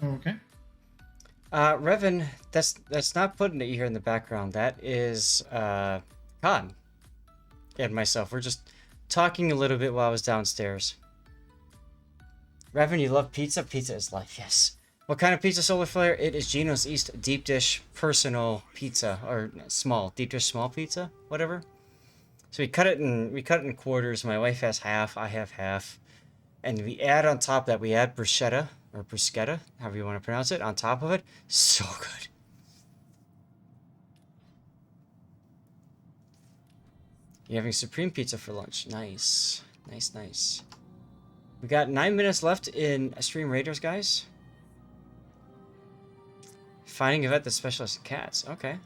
Okay. Revan, that's not putting it here in the background. That is Khan and myself. We're just talking a little bit while I was downstairs. Revan, you love pizza? Pizza is life, yes. What kind of pizza, Solar Flare? It is Gino's East deep dish personal pizza, or small deep dish small pizza, whatever. So we cut it in quarters. My wife has half, I have half, and we add on top of that we add bruschetta or bruschetta, however you want to pronounce it, on top of it. So good. You're having supreme pizza for lunch. Nice, nice, nice. We got 9 minutes left in Stream Raiders, guys. Finding a vet that specializes in cats. Okay.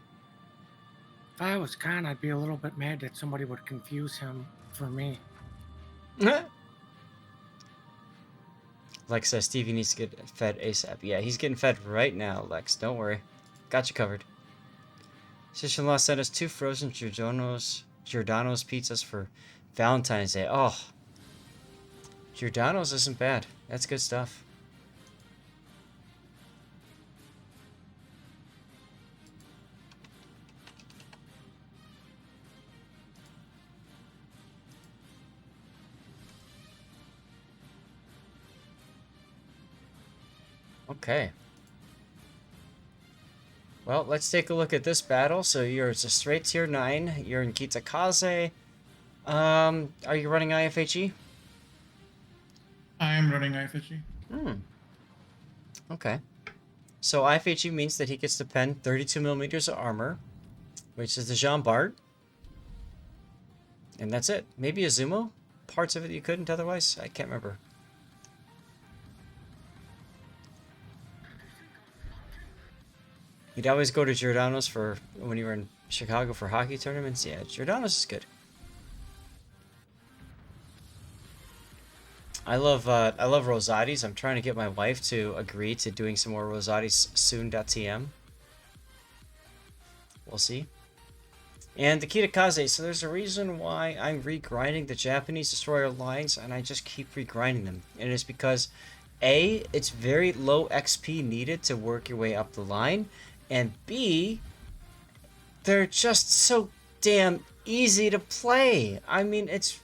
If I was Khan, I'd be a little bit mad that somebody would confuse him for me. Lex says Stevie needs to get fed ASAP. Yeah, he's getting fed right now, Lex. Don't worry. Got you covered. Sister-in-law sent us 2 frozen Giordano's pizzas for Valentine's Day. Oh, Giordano's isn't bad. That's good stuff. Okay. Well, let's take a look at this battle. So you're a straight tier 9. You're in Kitakaze. Are you running IFHE? I am running IFSG. Okay. So IFHE means that he gets to pen 32 millimeters of armor, which is the Jean Bart. And that's it. Maybe a Zumo? Parts of it you couldn't otherwise? I can't remember. You'd always go to Giordano's for when you were in Chicago for hockey tournaments. Yeah, Giordano's is good. I love Rosati's. I'm trying to get my wife to agree to doing some more Rosati's soon.tm. We'll see. And the Kitakaze, so there's a reason why I'm regrinding the Japanese Destroyer lines, and I just keep regrinding them. And it's because, A, it's very low XP needed to work your way up the line, and B, they're just so damn easy to play. I mean, it's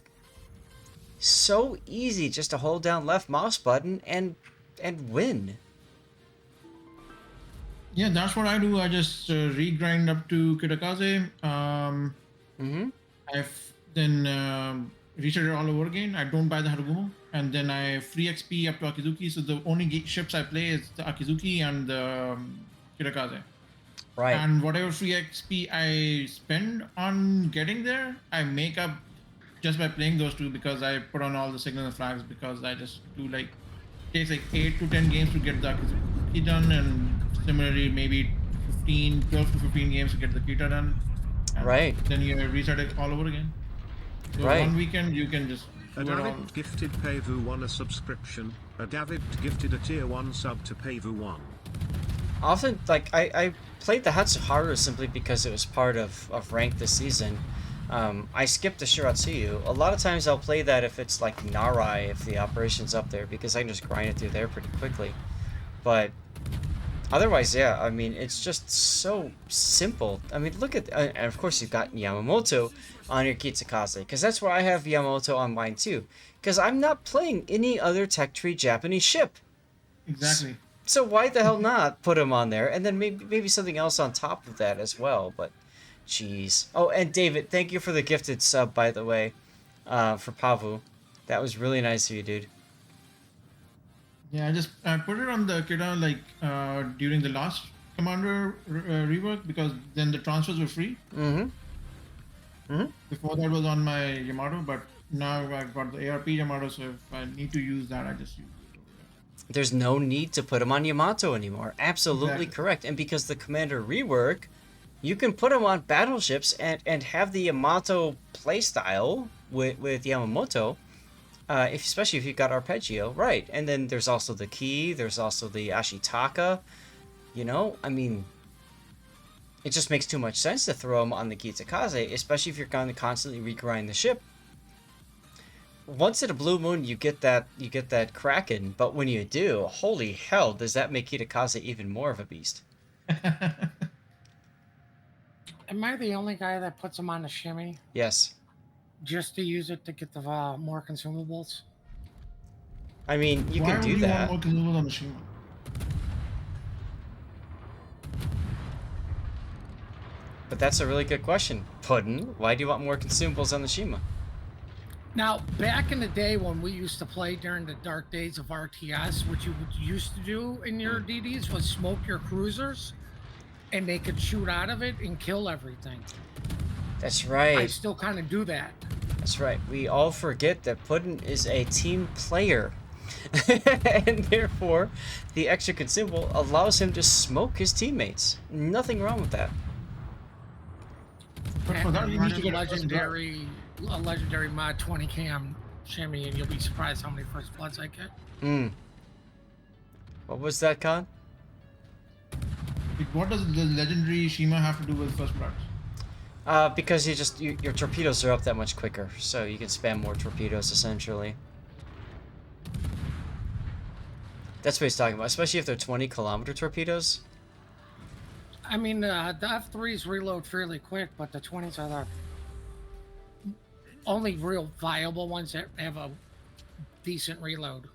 so easy just to hold down left mouse button and win. Yeah, that's what I do. I just regrind up to Kitakaze. I've then reset it all over again. I don't buy the Harugumo. And then I free XP up to Akizuki. So the only ships I play is the Akizuki and the Kitakaze. Right. And whatever free XP I spend on getting there, I make up just by playing those two, because I put on all the signals and flags, because I just do like, takes like 8 to 10 games to get the Akizuki done, and similarly maybe 12 to 15 games to get the Kita done. And right. then you reset it all over again. So right. One weekend you can just a David gifted Pavu 1 a subscription. A David gifted a tier 1 sub to Pavu 1. Often, like, I played the Hatsuharu simply because it was part of rank this season. I skipped the Shiratsuyu. A lot of times I'll play that if it's like Narai, if the operation's up there, because I can just grind it through there pretty quickly. But otherwise, yeah, I mean, it's just so simple. I mean, look at, and of course you've got Yamamoto on your Kitakaze, because that's where I have Yamamoto on mine too, because I'm not playing any other tech tree Japanese ship. Exactly. So why the hell not put him on there, and then maybe something else on top of that as well, but jeez. Oh, and David, thank you for the gifted sub, by the way, for Pavu. That was really nice of you, dude. Yeah, I put it on the Kita like during the last Commander rework, because then the transfers were free. Before that was on my Yamato, but now I've got the ARP Yamato, so if I need to use that, I just use it. There's no need to put him on Yamato anymore. Absolutely correct. And because the Commander rework, you can put him on battleships and have the Yamato playstyle with Yamamoto, especially if you've got Arpeggio, right? And then there's also the Ki, there's also the Ashitaka. You know, I mean, it just makes too much sense to throw him on the Kitakaze, especially if you're going to constantly regrind the ship. once in a blue moon you get that Kraken, but when you do, holy hell, does that make Kitakaze even more of a beast? Am I the only guy that puts them on the shimmy Yes. just to use it to get the more consumables? I mean, you Why can would do you want that, more consumables on the Shima? but that's a really good question. Puddin', why do you want more consumables on the Shima? Now, back in the day when we used to play during the dark days of RTS, what you used to do in your DDs was smoke your cruisers, and they could shoot out of it and kill everything. That's I right. still kind of do that. That's right. We all forget that Puddin' is a team player. And therefore, the extra consumable allows him to smoke his teammates. Nothing wrong with that. But for that, And you need to running get a first blood. a legendary mod 20 cam shimmy, and you'll be surprised how many first bloods I get. Hmm. What was that, Khan? Like, what does the legendary Shima have to do with first blood? Because your torpedoes are up that much quicker, so you can spam more torpedoes essentially. That's what he's talking about, especially if they're 20-kilometer torpedoes. I mean, the F3s reload fairly quick, but the 20s are the only real viable ones that have a decent reload.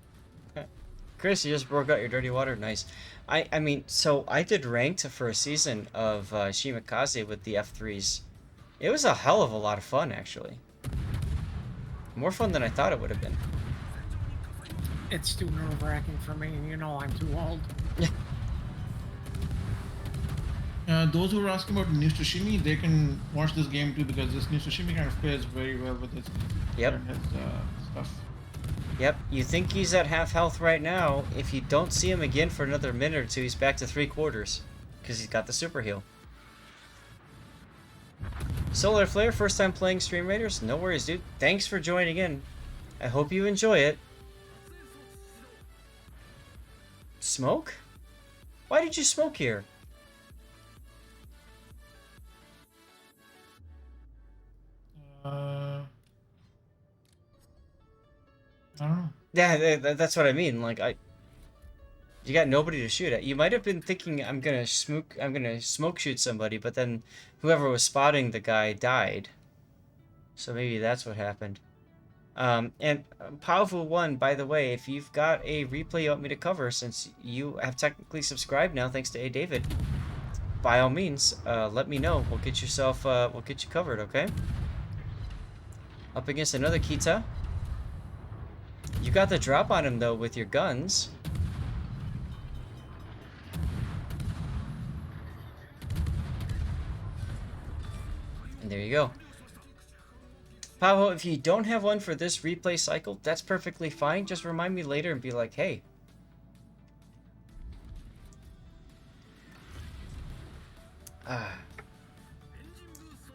Chris, you just broke out your dirty water. Nice. I mean, so I did ranked for a season of Shimakaze with the F3s. It was a hell of a lot of fun, actually. More fun than I thought it would have been. It's too nerve-wracking for me, and you know I'm too old. Those who are asking about New Tsushima, they can watch this game too because this New Tsushima kind of pairs very well with his, Yep. and his stuff. Yep, you think he's at half health right now. If you don't see him again for another minute or two, he's back to 3/4. Because he's got the super heal. Solar Flare, first time playing Stream Raiders? No worries, dude. Thanks for joining in. I hope you enjoy it. Smoke? Why did you smoke here? I don't know. Yeah, that's what I mean. Like, you got nobody to shoot at. You might have been thinking I'm gonna smoke shoot somebody, but then whoever was spotting the guy died. So maybe that's what happened. And Powerful One, by the way, if you've got a replay you want me to cover, since you have technically subscribed now, thanks to A David, by all means, let me know. We'll get you covered, okay? Up against another Kita. You got the drop on him though with your guns. And there you go. Pavo, if you don't have one for this replay cycle, that's perfectly fine. Just remind me later and be like, hey.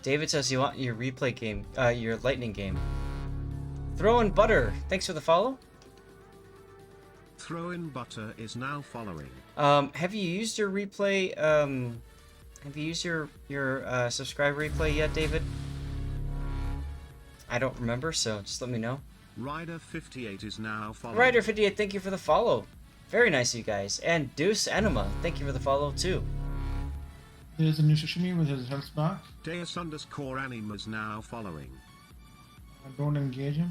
David says you want your replay game, your lightning game. Throw in Butter, thanks for the follow. Throw in Butter is now following. Have you used your replay, have you used your subscribe replay yet, David? I don't remember, so just let me know. Ryder58 is now following. Ryder58, thank you for the follow. Very nice of you guys. And Deuce Enema, thank you for the follow too. There's a New Tsushima with his health back. Deus_anima is now following. Don't engage him.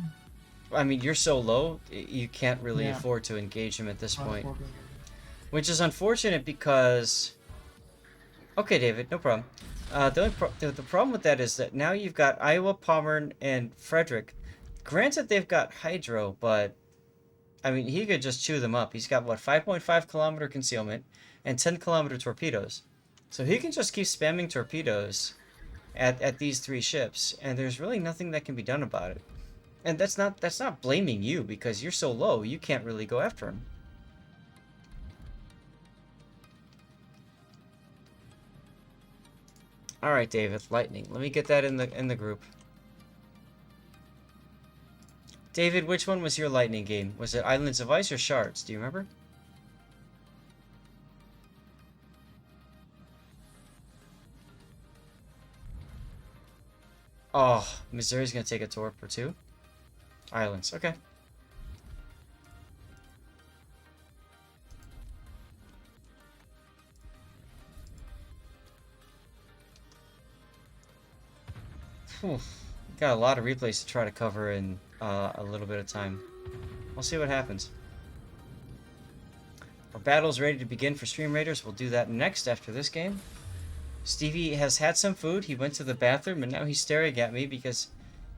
I mean, you're so low, you can't really afford to engage him at this point. Which is unfortunate because... Okay, David, no problem. The problem with that is that now you've got Iowa, Pommern, and Frederick. Granted, they've got Hydro, but... I mean, he could just chew them up. He's got, what, 5.5 kilometer concealment and 10 kilometer torpedoes. So he can just keep spamming torpedoes at these three ships, and there's really nothing that can be done about it. And that's not blaming you, because you're so low, you can't really go after him. All right, David, lightning. Let me get that in the group. David, which one was your lightning game? Was it Islands of Ice or Shards? Do you remember? Oh, Missouri's gonna take a torp or two. Islands. Okay. Whew. Got a lot of replays to try to cover in a little bit of time. We'll see what happens. Our battle's ready to begin for Stream Raiders. We'll do that next after this game. Stevie has had some food. He went to the bathroom and now he's staring at me because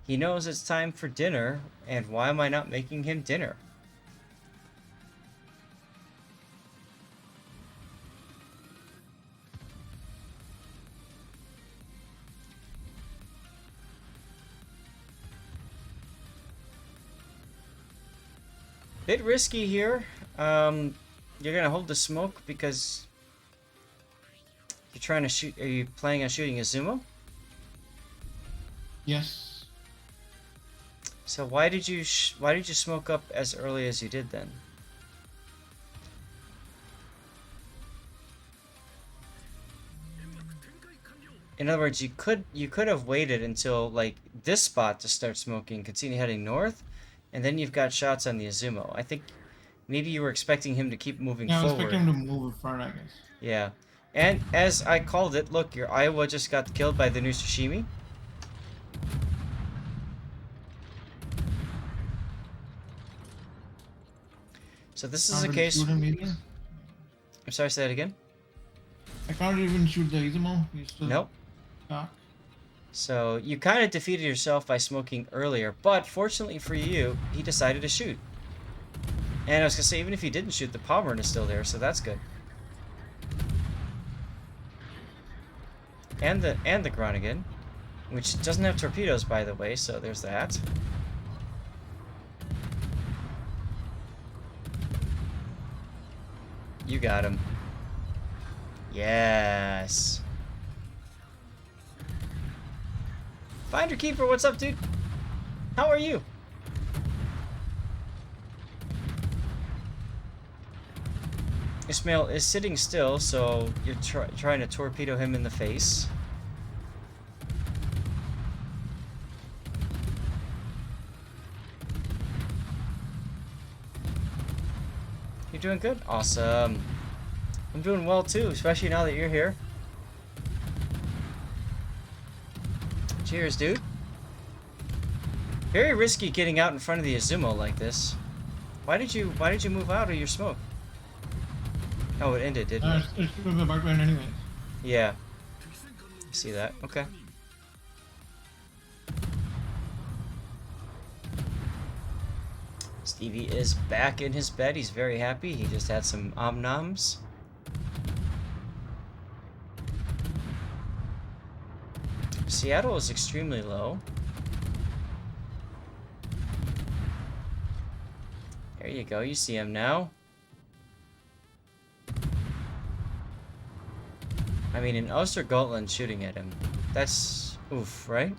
he knows it's time for dinner. And why am I not making him dinner? Bit risky here. You're gonna hold the smoke because you're trying to shoot. Are you planning on shooting a Zumo? Yes. So why did you smoke up as early as you did then? In other words, you could have waited until like this spot to start smoking, continue heading north, and then you've got shots on the Azumo. I think maybe you were expecting him to keep moving Yeah, I was forward. expecting him to move in front, I guess. Yeah. And as I called it, look, your Iowa just got killed by the new sashimi. So this is a Can't really case... shoot him either. I'm sorry, say that again? I can't even shoot the Izumo. He's still Nope. stuck. So you kind of defeated yourself by smoking earlier, but fortunately for you, he decided to shoot. And I was gonna say, even if he didn't shoot, the Palmer is still there, so that's good. And the Groningen, which doesn't have torpedoes, by the way, so there's that. You got him. Yes. Finder Keeper, what's up, dude? How are you? Ismail is sitting still, so you're trying to torpedo him in the face. You're doing good? Awesome. I'm doing well too, especially now that you're here. Cheers, dude. Very risky getting out in front of the Azumo like this. Why did you move out of your smoke? Oh, it ended, didn't it? It's about to end anyways. Yeah. See that? Okay. Stevie is back in his bed. He's very happy. He just had some om-noms. Seattle is extremely low. There you go. You see him now. I mean, an Ostergotland shooting at him. That's oof, right?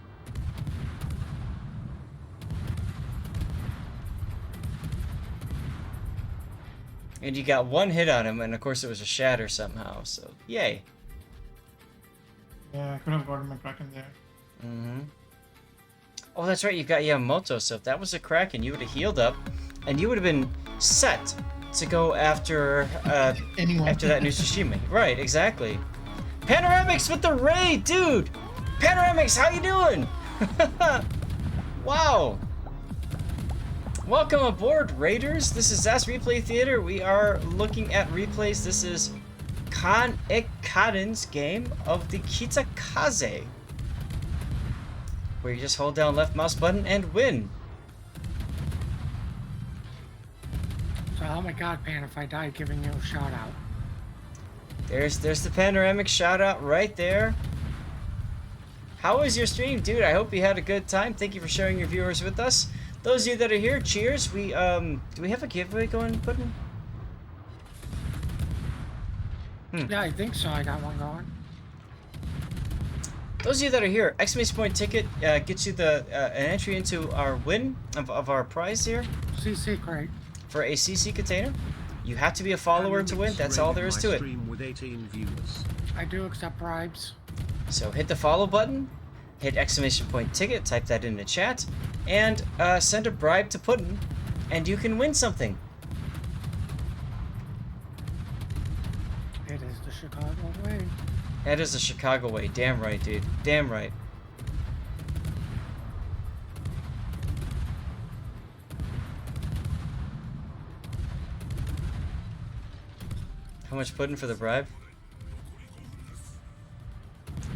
And you got one hit on him, and of course it was a shatter somehow, so yay. Yeah, I could have gotten my Kraken there. Mm-hmm. Oh, that's right, you've got Yamamoto, so if that was a Kraken, you would have healed up, and you would have been set to go after after that new Tsushima. Right, exactly. Panoramics with the raid, dude! Panoramics, how you doing? Wow. Welcome aboard, Raiders. This is Zaz Replay Theater. We are looking at replays. This is KhaneKhannan's game of the Kitakaze, where you just hold down left mouse button and win. So, oh my god, Pan, if I die, giving you a shout out. There's the panoramic shout out right there. How was your stream, dude? I hope you had a good time. Thank you for sharing your viewers with us. Those of you that are here, cheers. We do we have a giveaway going, Puddin'? Yeah, I think so. I got one going. Those of you that are here, exclamation point ticket gets you the an entry into our win of our prize here CC crate. for a CC container. You have to be a follower to win. That's all there is to it. With 18 viewers. I do accept bribes. So hit the follow button. hit exclamation point ticket, type that in the chat, and send a bribe to Puddin, and you can win something. It is the Chicago way. That is the Chicago way. Damn right, dude. Damn right. How much Puddin for the bribe?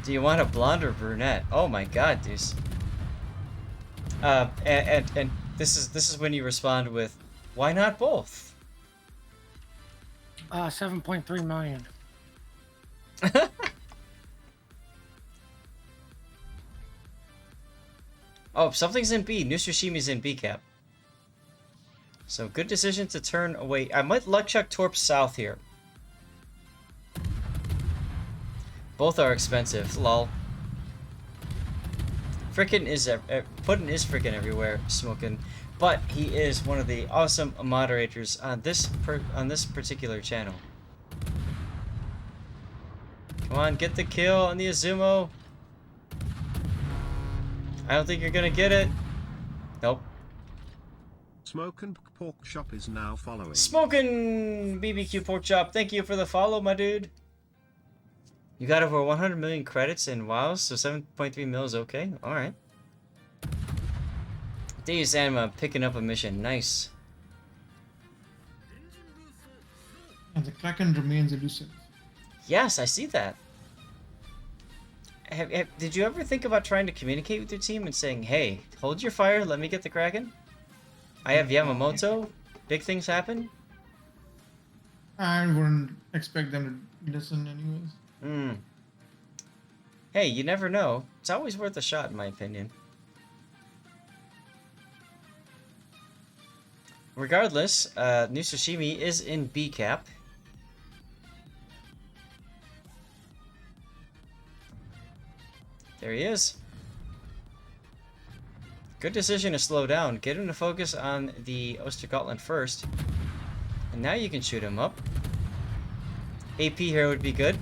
Do you want a blonde or brunette? Oh my god, Deuce. And this is when you respond with, why not both? 7.3 million. Oh, something's in B. New Sushimi's in B cap. So good decision to turn away. I might luck check Torp South here. Both are expensive. Lol. Frickin' is Puddin is frickin' everywhere smoking, but he is one of the awesome moderators on this particular channel. Come on, get the kill on the Azumo. I don't think you're gonna get it. Nope. Smokin' Pork Chop is now following. Smoking BBQ Pork Chop, thank you for the follow, my dude. You got over 100 million credits in WoW, so 7.3 mil is okay. Alright. Deus Anima picking up a mission. Nice. And the Kraken remains elusive. Yes, I see that. Did you ever think about trying to communicate with your team and saying, hey, hold your fire, let me get the Kraken? I have Yamamoto. Big things happen? I wouldn't expect them to listen anyways. Hey, you never know. It's always worth a shot, in my opinion. Regardless, New Sushimi is in B cap. There he is. Good decision to slow down. Get him to focus on the Ostergotland first. And now you can shoot him up. AP here would be good.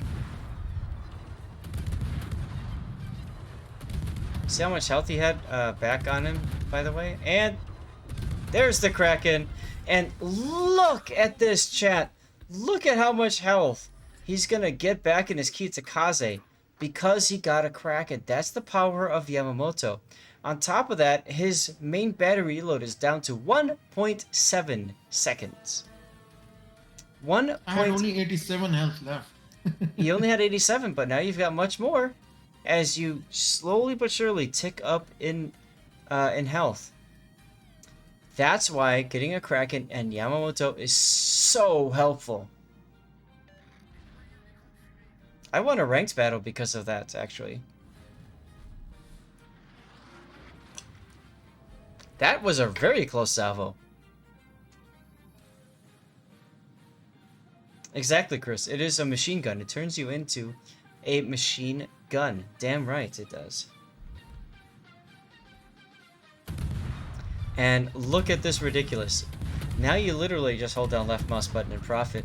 See how much health he had back on him, by the way? And there's the Kraken. And look at this, chat. Look at how much health he's going to get back in his Kitakaze because he got a Kraken. That's the power of Yamamoto. On top of that, his main battery reload is down to 1.7 seconds. I had only 87 health left. You only had 87, but now you've got much more as you slowly but surely tick up in health. That's why getting a Kraken and Yamamoto is so helpful. I won a ranked battle because of that, actually. That was a very close salvo. Exactly, Chris. It is a machine gun. It turns you into a machine gun. Damn right it does. And look at this ridiculous. Now you literally just hold down left mouse button and profit.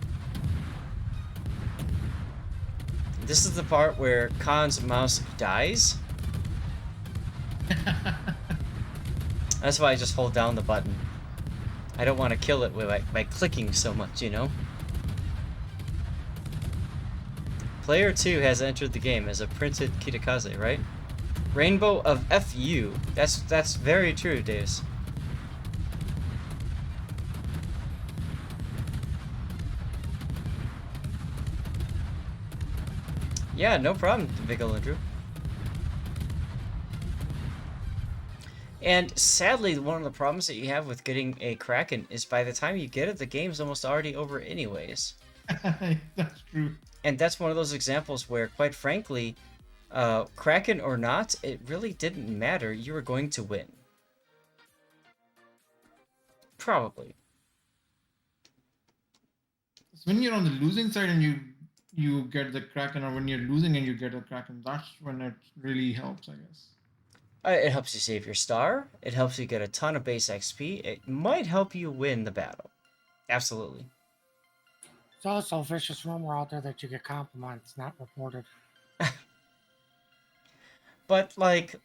This is the part where Khan's mouse dies. That's why I just hold down the button. I don't want to kill it by clicking so much, you know? Player 2 has entered the game as a printed Kitakaze, right? Rainbow of FU. That's very true, Deus. Yeah, no problem, Vigilandrew. And sadly, one of the problems that you have with getting a Kraken is by the time you get it, the game's almost already over anyways. That's true. And that's one of those examples where, quite frankly, Kraken or not, it really didn't matter. You were going to win. Probably. So when you're on the losing side and you get the Kraken, or when you're losing and you get a Kraken, that's when it really helps, I guess. It helps you save your star. It helps you get a ton of base XP. It might help you win the battle. Absolutely. There's also a vicious rumor out there that you get compliments not reported. But, like,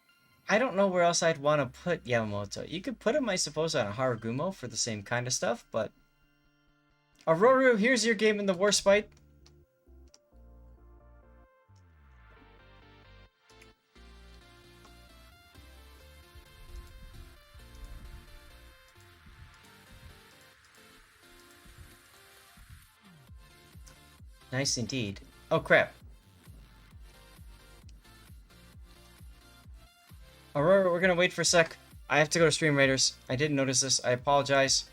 I don't know where else I'd want to put Yamamoto. You could put him, I suppose, on a Haragumo for the same kind of stuff, but... Aurora, here's your game in the War Spite. Nice indeed. Oh, crap. Aurora, we're gonna wait for a sec. I have to go to Stream Raiders. I didn't notice this. I apologize.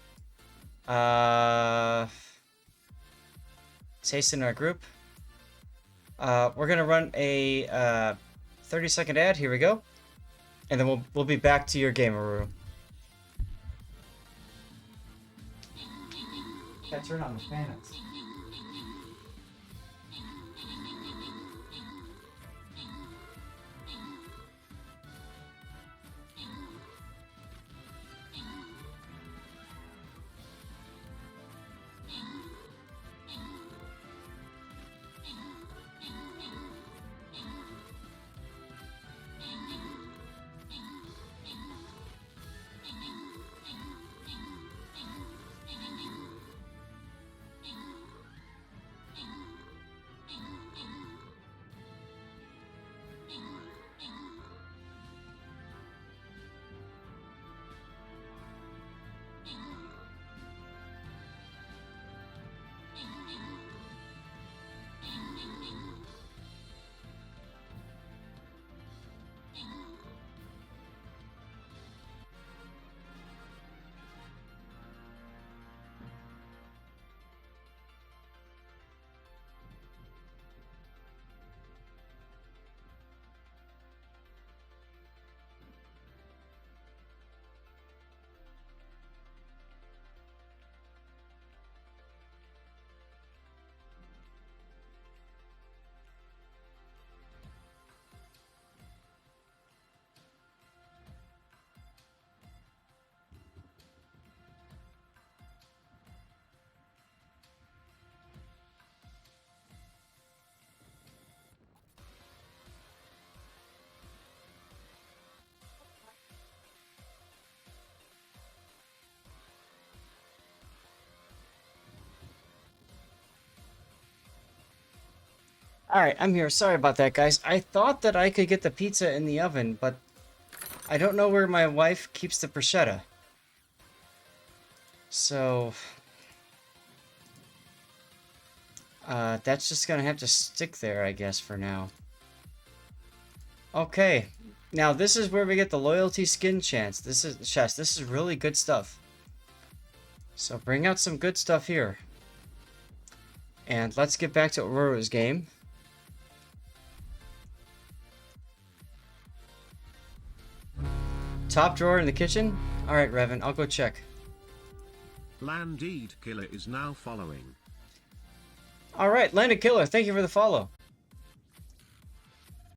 Taste in our group. We're gonna run a 30-second ad. Here we go, and then we'll be back to your game, Aurora. Yeah, turn on the fans. Alright, I'm here. Sorry about that, guys. I thought that I could get the pizza in the oven, but I don't know where my wife keeps the bruschetta. So... that's just gonna have to stick there, I guess, for now. Okay. Now, this is where we get the loyalty skin chance. This is really good stuff. So, bring out some good stuff here. And let's get back to Aurora's game. Top drawer in the kitchen? Alright, Revan, I'll go check. Landed Killer is now following. Alright, Landed Killer, thank you for the follow.